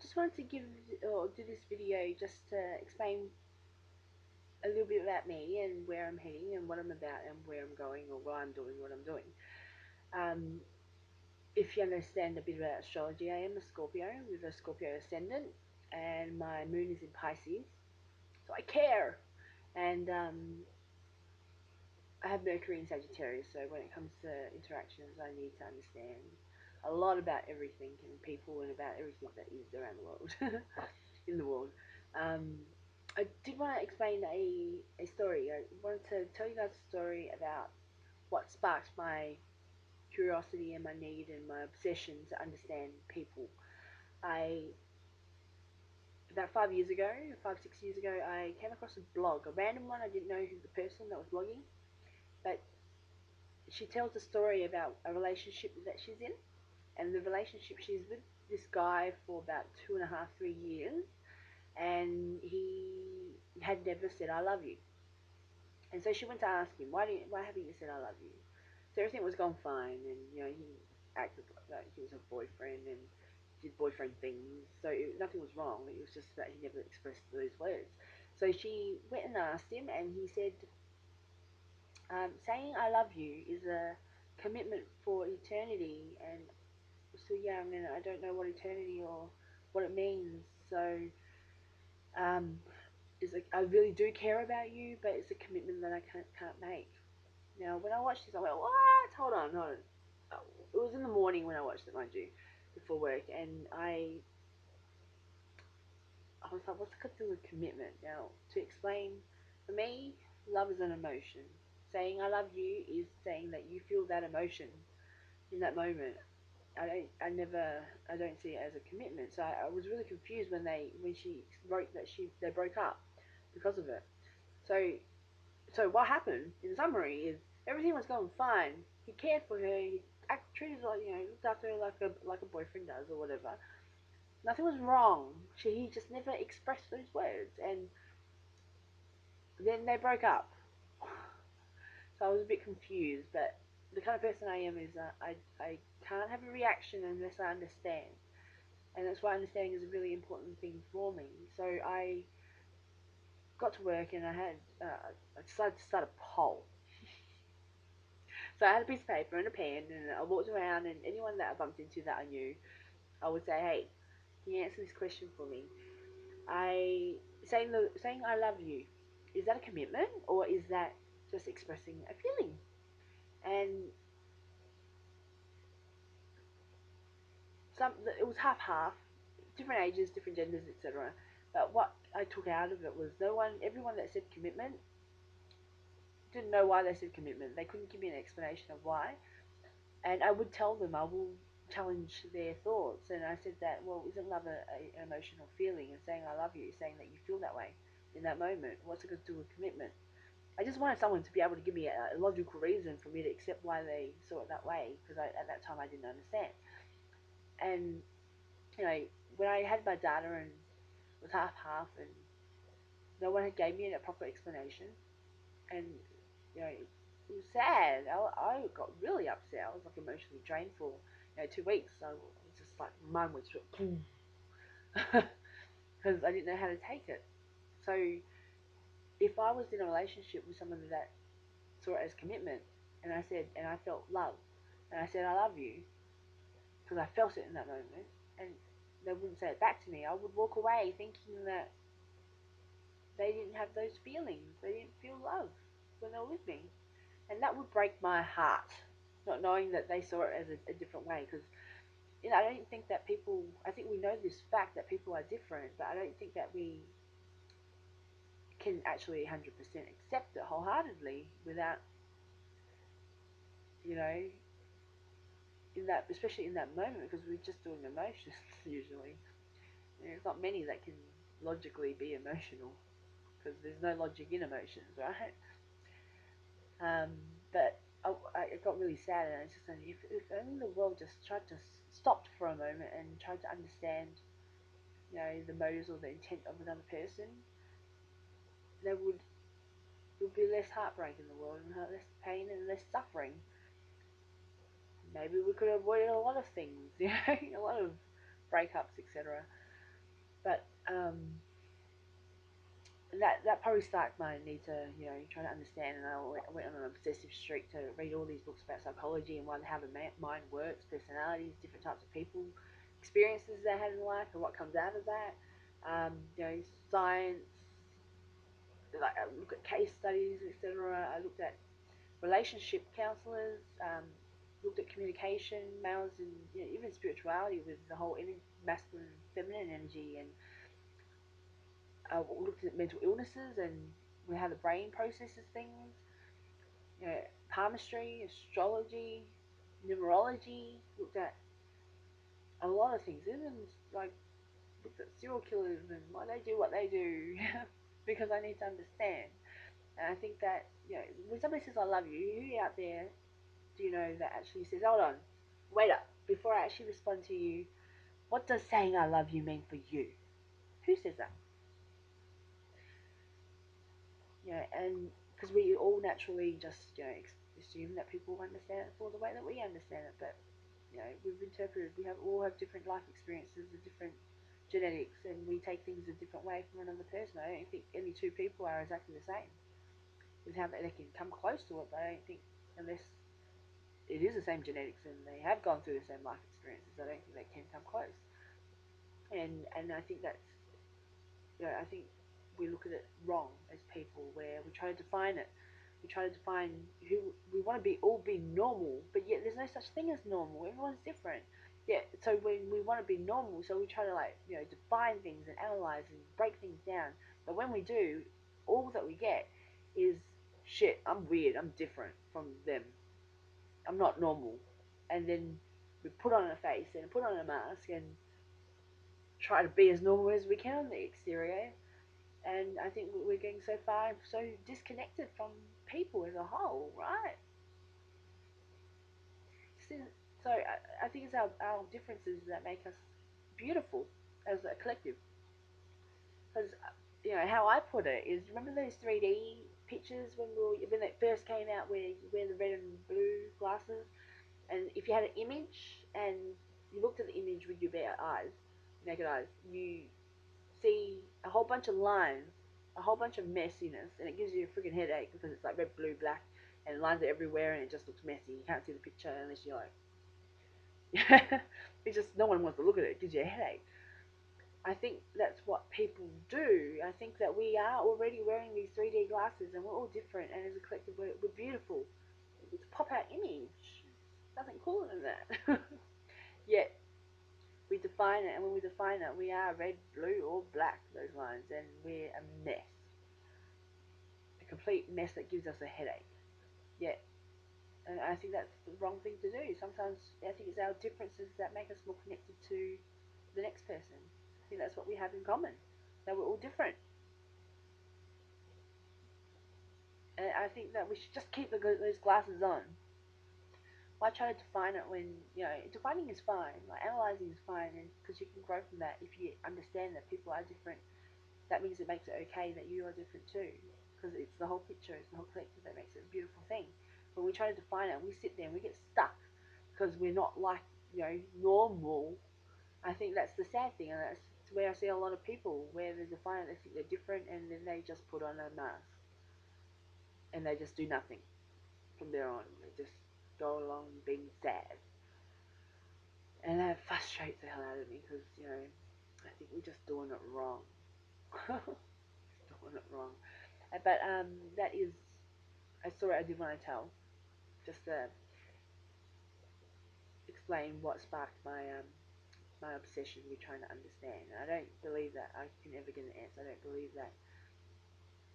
just wanted to give or do this video just to explain a little bit about me and where I'm heading and what I'm about and where I'm going or why I'm doing what I'm doing. Um, if you understand a bit about astrology, I am a Scorpio with a Scorpio ascendant, and my moon is in Pisces, so I care. And I have Mercury in Sagittarius, so when it comes to interactions, I need to understand a lot about everything and people and about everything that is around the world, in the world. Um, I did want to explain a story. I wanted to tell you guys a story about what sparked my curiosity and my need and my obsession to understand people. I About 5 years ago, 5 6 years ago, I came across a blog, a random one. I didn't know who the person that was blogging, but she tells a story about a relationship that she's in, and the relationship she's with this guy for about 2.5 3 years, and he had never said I love you. And so she went to ask him, why haven't you said I love you? So everything was going fine, and he acted like he was her boyfriend and did boyfriend things. So nothing was wrong. It was just that he never expressed those words. So she went and asked him, and he said, saying I love you is a commitment for eternity, and I'm still young, and I don't know what eternity or what it means. So um, is like I really do care about you, but it's a commitment that I can't make. Now, when I watched this, I went, what? Hold on, hold on. It was in the morning when I watched it, mind you, before work, and I was like, what's it got to do with commitment? Now, to explain, for me, love is an emotion. Saying I love you is saying that you feel that emotion in that moment. I don't see it as a commitment. So I was really confused when she wrote that they broke up because of it. So what happened in summary is everything was going fine. He cared for her. He treated her like looked after her like a boyfriend does or whatever. Nothing was wrong. He just never expressed those words, and then they broke up. So I was a bit confused, but the kind of person I am is I can't have a reaction unless I understand, and that's why understanding is a really important thing for me. So I got to work and I decided to start a poll. So I had a piece of paper and a pen, and I walked around, and anyone that I bumped into that I knew, I would say, hey, can you answer this question for me? I saying I love you, is that a commitment or is that just expressing a feeling? And it was half half, different ages, different genders, etc. But what I took out of it was everyone that said commitment didn't know why they said commitment. They couldn't give me an explanation of why. And I would tell them, I will challenge their thoughts. And I said that, well, isn't love an emotional feeling? And saying I love you, saying that you feel that way in that moment, what's it got to do with commitment? I just wanted someone to be able to give me a logical reason for me to accept why they saw it that way, because at that time I didn't understand. And when I had my data and it was half half, and no one had gave me a proper explanation, and it was sad. I got really upset. I was like emotionally drained for 2 weeks. So I was just like my mind went boom because I didn't know how to take it. So if I was in a relationship with someone that saw it as commitment, and I felt love, and I said I love you because I felt it in that moment, and they wouldn't say it back to me, I would walk away thinking that they didn't have those feelings. They didn't feel love when they were with me, and that would break my heart, not knowing that they saw it as a different way. Because I don't think that people. I think we know this fact that people are different, but I don't think that we can actually 100% accept it wholeheartedly without you know especially in that moment, because we're just doing emotions usually. There's not many that can logically be emotional because there's no logic in emotions, right? Um, but I got really sad, and I just said, if only the world just tried to stopped for a moment and tried to understand, the motives or the intent of another person, there would be less heartbreak in the world and less pain and less suffering. Maybe we could avoid a lot of things, a lot of breakups, etc. But that probably sparked my need to, try to understand. And I went on an obsessive streak to read all these books about psychology and how the mind works, personalities, different types of people, experiences they had in life, and what comes out of that. Science. Like I look at case studies, etc. I looked at relationship counselors, looked at communication, males, and even spirituality with the whole masculine, feminine energy, and looked at mental illnesses and how the brain processes things. Palmistry, astrology, numerology. Looked at a lot of things, even like looked at serial killers and why they do what they do, because I need to understand. And I think that when somebody says I love you, who out there do you know that actually says, hold on, wait up, before I actually respond to you, what does saying I love you mean for you? Who says that? And because we all naturally just, assume that people understand it for the way that we understand it, but, we've interpreted, all have different life experiences and different genetics, and we take things a different way from another person. I don't think any two people are exactly the same. With how they can come close to it, but I don't think, unless it is the same genetics and they have gone through the same life experiences, I don't think they can come close. And I think that's, I think we look at it wrong as people, where we try to define it. We try to define who we want to be, all be normal, but yet there's no such thing as normal. Everyone's different. Yeah, so when we want to be normal, so we try to define things and analyze and break things down. But when we do, all that we get is shit. I'm weird. I'm different from them. I'm not normal. And then we put on a face and put on a mask and try to be as normal as we can on the exterior. And I think we're getting so far, so disconnected from people as a whole, right? So I think it's our differences that make us beautiful as a collective. Because how I put it is, remember those 3D pictures when they first came out, where you wear the red and blue glasses, and if you had an image and you looked at the image with your bare eyes, naked eyes, you see a whole bunch of lines, a whole bunch of messiness, and it gives you a freaking headache because it's like red, blue, black, and lines are everywhere, and it just looks messy. You can't see the picture unless you're like, it's just no one wants to look at it. It gives you a headache. I think that's what people do. I think that we are already wearing these 3D glasses, and we're all different, and as a collective, we're beautiful. It's a pop out image. Nothing cooler than that. Yet we define it, and when we define it, we are red, blue, or black, those lines, and we're a mess. A complete mess that gives us a headache. Yet, and I think that's the wrong thing to do. Sometimes I think it's our differences that make us more connected to the next person. I think that's what we have in common. That we're all different. And I think that we should just keep those glasses on. Why try to define it when, defining is fine, like analysing is fine, and because you can grow from that if you understand that people are different. That means it makes it okay that you are different too, because it's the whole picture, it's the whole collective that makes it a beautiful thing. When we try to define it, we sit there and we get stuck because we're not like, normal. I think that's the sad thing, and that's where I see a lot of people where they define it, they think they're different, and then they just put on a mask and they just do nothing from there on. They just go along being sad, and that frustrates the hell out of me because I think we're just doing it wrong. Doing it wrong. But that is a story I did want to tell, just to explain what sparked my obsession with trying to understand. I don't believe that I can ever get an answer. I don't believe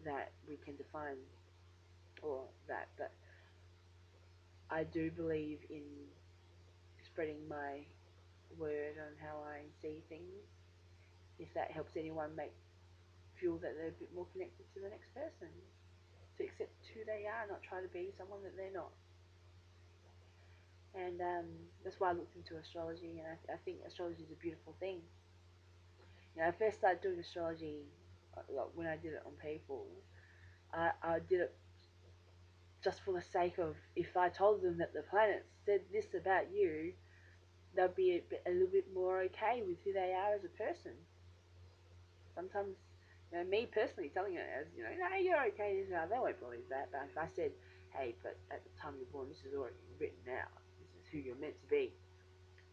that we can define all that, but I do believe in spreading my word on how I see things. If that helps anyone feel that they're a bit more connected to the next person, to accept who they are, not try to be someone that they're not. And that's why I looked into astrology, and I think astrology is a beautiful thing. I first started doing astrology, like when I did it on people. I did it just for the sake of, if I told them that the planets said this about you, they'll be a little bit more okay with who they are as a person. Sometimes, me personally telling it as, no, you're okay, they won't believe that. But if I said, hey, but at the time you're born, this is already written out. This is who you're meant to be.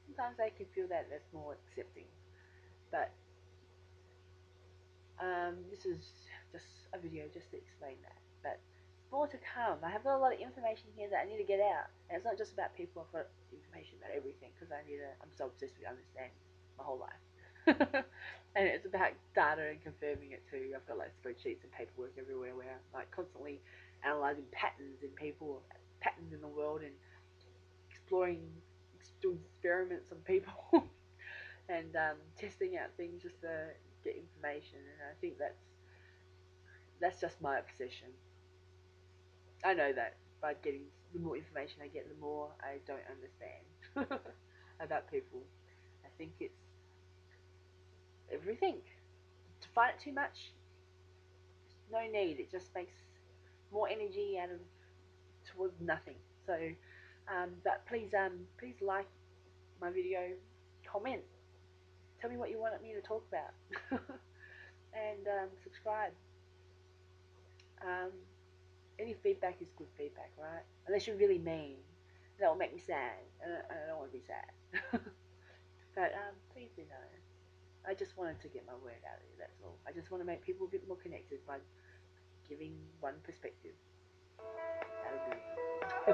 Sometimes they can feel that that's more accepting. But this is just a video just to explain that. But more to come. I have got a lot of information here that I need to get out. And it's not just about people. I've got information about everything because I'm so obsessed with understanding my whole life. And it's about data and confirming it too. I've got like spreadsheets and paperwork everywhere where I'm like constantly analyzing patterns in people, patterns in the world, and exploring, doing experiments on people, and testing out things just to get information. And I think that's just my obsession. I know that by getting the more information I get, the more I don't understand about people. I think it's everything. To fight it too much, no need. It just makes more energy out of towards nothing. So, but please like my video, comment, tell me what you want me to talk about, and subscribe. Um, any feedback is good feedback, right? Unless you're really mean, that will make me sad. I don't want to be sad. But please do know. I just wanted to get my word out there. That's all. I just want to make people a bit more connected by giving one perspective. That would be